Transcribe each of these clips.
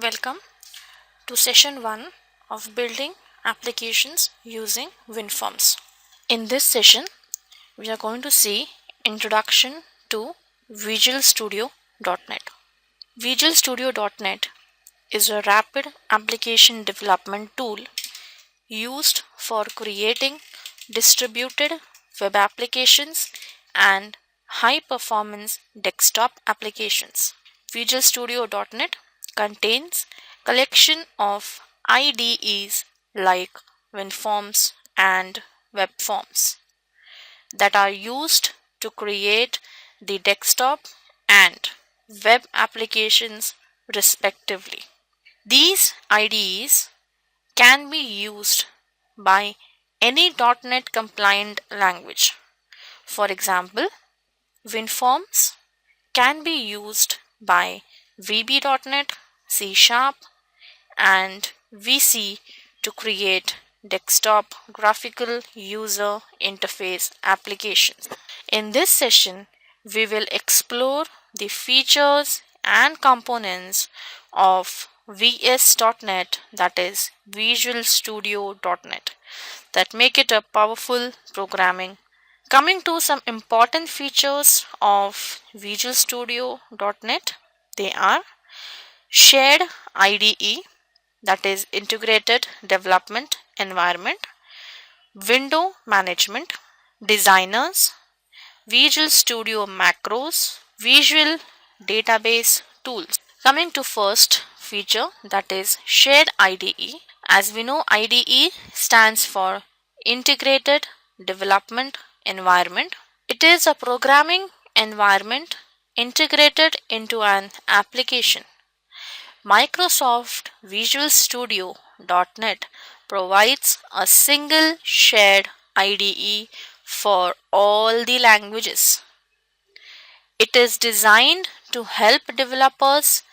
Welcome to session 1 of building applications using Winforms. In this session, we are going to see Introduction to Visual Studio.net. Visual Studio.net is a rapid application development tool used for creating distributed web applications and high-performance desktop applications. Visual Studio.net contains collection of IDEs like Winforms and Webforms that are used to create the desktop and web applications respectively. These IDEs can be used by any .NET compliant language. For example, Winforms can be used by VB.NET, C#, and VC to create desktop graphical user interface applications. In this session, we will explore the features and components of VS.NET, that is Visual Studio.NET, that make it a powerful programming. Coming to some important features of Visual Studio.NET, they are shared IDE, that is integrated development environment, window management, designers, Visual Studio macros, visual database tools. Coming to first feature, that is shared IDE. As we know, IDE stands for integrated development environment. It is a programming environment integrated into an application. Microsoft Visual Studio.NET provides a single shared IDE for all the languages. It is designed to help developers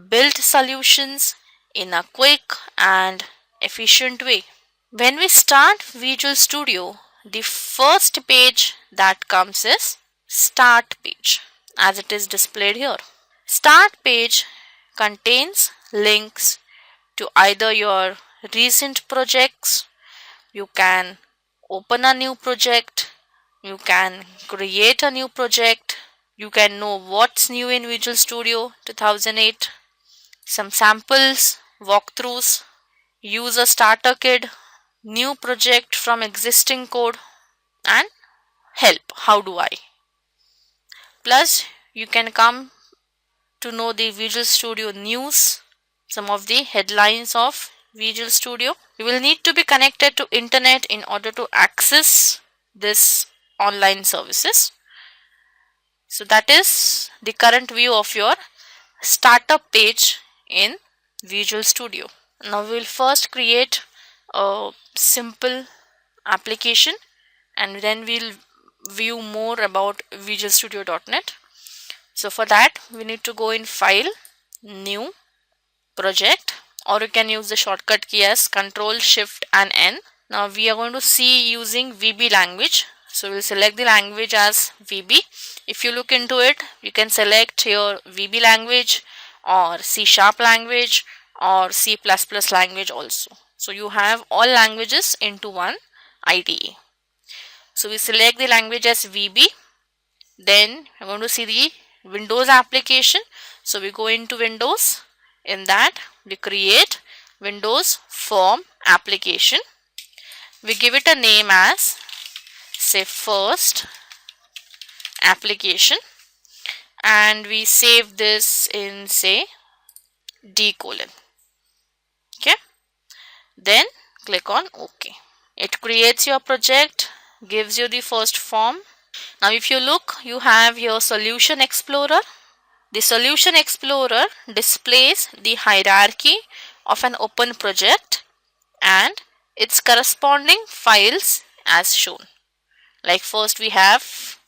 build solutions in a quick and efficient way. When we start Visual Studio, the first page that comes is Start page, as it is displayed here. Start page contains links to either your recent projects, you can open a new project, you can create a new project, you can know what's new in Visual Studio 2008, some samples, walkthroughs, user starter kit, new project from existing code, and help, how do I. Plus, you can come to know the Visual Studio news, some of the headlines of Visual Studio. You will need to be connected to internet in order to access this online services. So that is the current view of your startup page in Visual Studio. Now we will first create a simple application and then we'll view more about Visual Studio.NET. So for that we need to go in File, New, Project, or you can use the shortcut key as Ctrl Shift and N. Now we are going to see using VB language. So we'll select the language as VB. If you look into it, you can select your VB language or C# language or C++ language also. So you have all languages into one IDE. So we select the language as VB. Then we're going to see the Windows application. So we go into Windows. In that we create Windows Form application. We give it a name as, say, first application, and we save this in, say, D:. Okay. Then click on OK. It creates your project, gives you the first form. Now if you look, you have your Solution Explorer. The Solution Explorer displays the hierarchy of an open project and its corresponding files as shown. Like first we have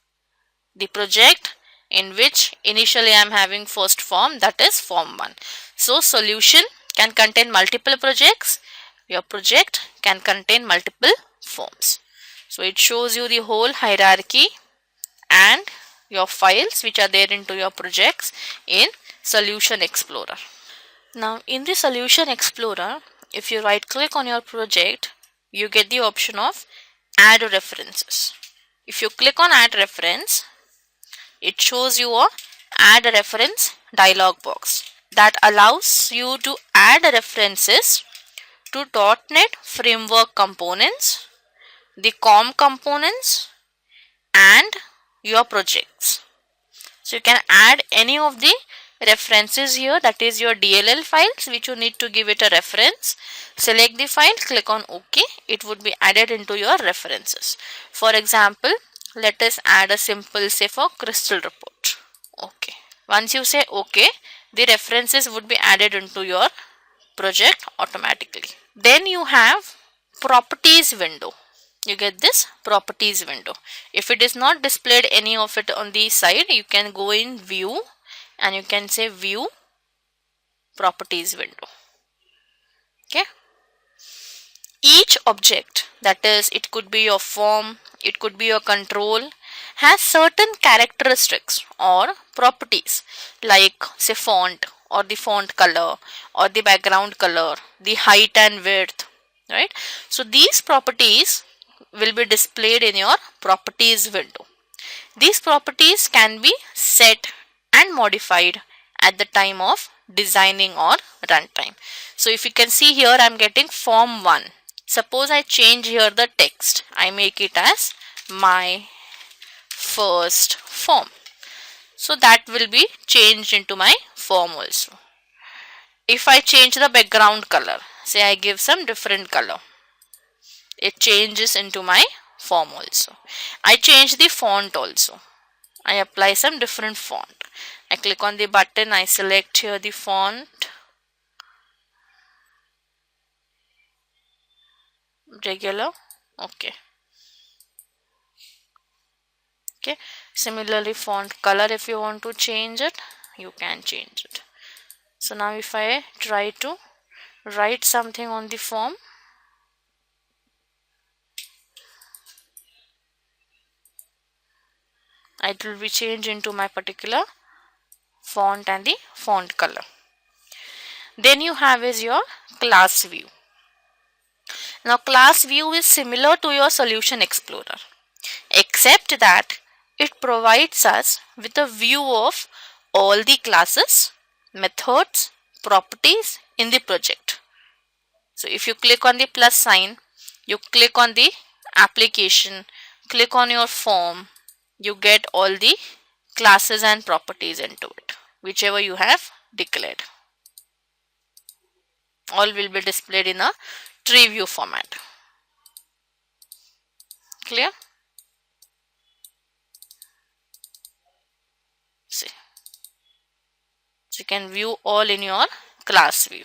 the project in which initially I am having first form, that is form 1. So solution can contain multiple projects. Your project can contain multiple forms. So it shows you the whole hierarchy and your files which are there into your projects in Solution Explorer. Now in the Solution Explorer, if you right click on your project, you get the option of Add References. If you click on Add Reference, it shows you a Add Reference dialog box that allows you to add references to .NET Framework components, the COM components, and your projects. So you can add any of the references here, that is your DLL files which you need to give it a reference. Select the file, click on OK. It would be added into your references. For example, let us add a simple, say, for crystal report. Okay. Once you say OK, the references would be added into your project automatically. Then you have properties window. You get this properties window. If it is not displayed any of it on the side, you can go in view and you can say view properties window. Okay. Each object, that is, it could be your form, it could be your control, has certain characteristics or properties like, say, font or the font color or the background color, the height and width, right? So these properties will be displayed in your properties window. These properties can be set and modified at the time of designing or runtime. So if you can see here, I am getting form 1. Suppose I change here the text. I make it as my first form. So that will be changed into my form also. If I change the background color, say I give some different color, it changes into my form also. I change the font also. I apply some different font. I click on the button, I select here the font, regular, okay. Okay, similarly font color, if you want to change it, you can change it. So now if I try to write something on the form, it will be changed into my particular font and the font color. Then you have is your class view. Now class view is similar to your Solution Explorer, except that it provides us with a view of all the classes, methods, properties in the project. So if you click on the plus sign, you click on the application, click on your form, you get all the classes and properties into it, whichever you have declared. All will be displayed in a tree view format. Clear? See. So you can view all in your class view.